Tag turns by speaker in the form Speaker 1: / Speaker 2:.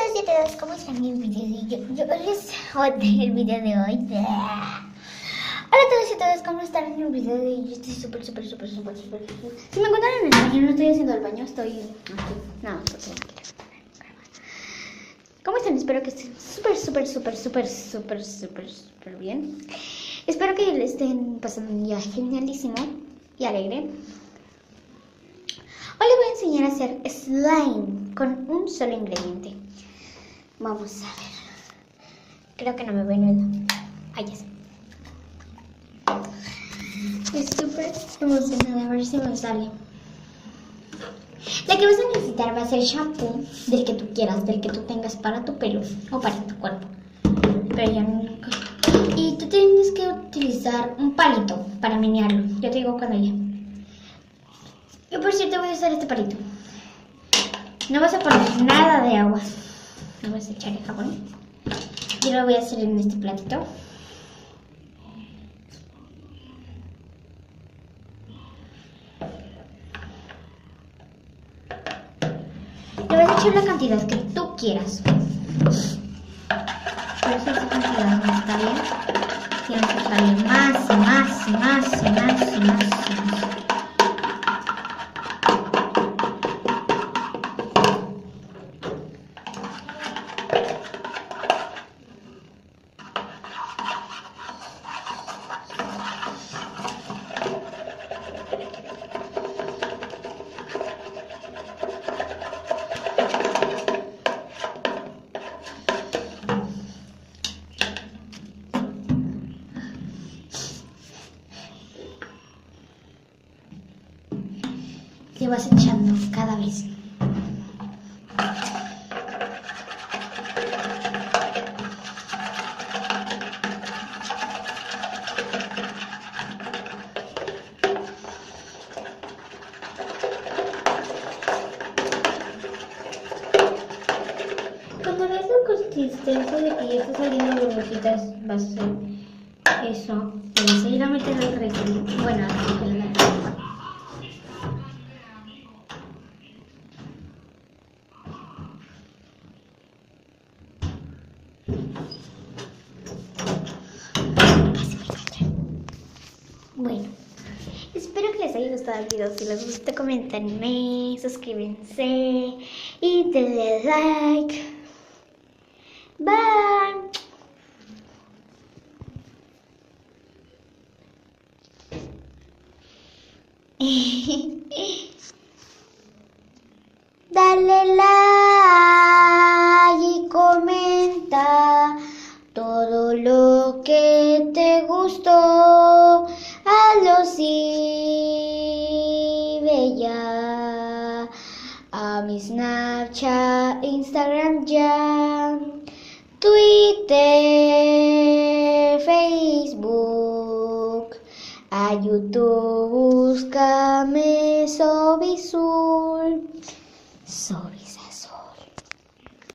Speaker 1: todos y a todas, ¿cómo están en el video de hoy? Yo les odio el video de hoy. Hola a todos y a todas, ¿cómo están en el video de hoy? Yo estoy súper. Si me encuentran en el baño, no estoy haciendo el baño, estoy aquí. No, estoy aquí. ¿Cómo están? Espero que estén súper bien. Espero que le estén pasando un día genialísimo y alegre. Hoy les voy a enseñar a hacer slime con un solo ingrediente. Vamos a ver. Creo que no me ven. Ahí ya sé. Estoy súper emocionada a ver si me sale. La que vas a necesitar va a ser shampoo del que tú quieras, del que tú tengas para tu pelo o para tu cuerpo. Pero ya no. Y tú tienes que utilizar un palito para menearlo. Yo te digo cuando ya. Yo por cierto voy a usar este palito. No vas a poner nada de agua. No vas a echar el jabón. Yo lo voy a hacer en este platito. Le vas a echar la cantidad que tú quieras. Pero si esa cantidad no está bien, tienes que echarle más. Le vas echando cada vez. Cuando ves la consistencia de que ya está saliendo burbujitas, vas a hacer eso. Y vas a ir a meter el resto. Bueno, así que la Bueno, espero que les haya gustado el video. Si les gustó, comentenme, suscríbanse y denle like. Bye. Dale like y comenta todo lo que te gustó. Hazlo sí, bella. A mi Snapchat, Instagram ya, Twitter, Facebook, a YouTube, búscame Sobisul.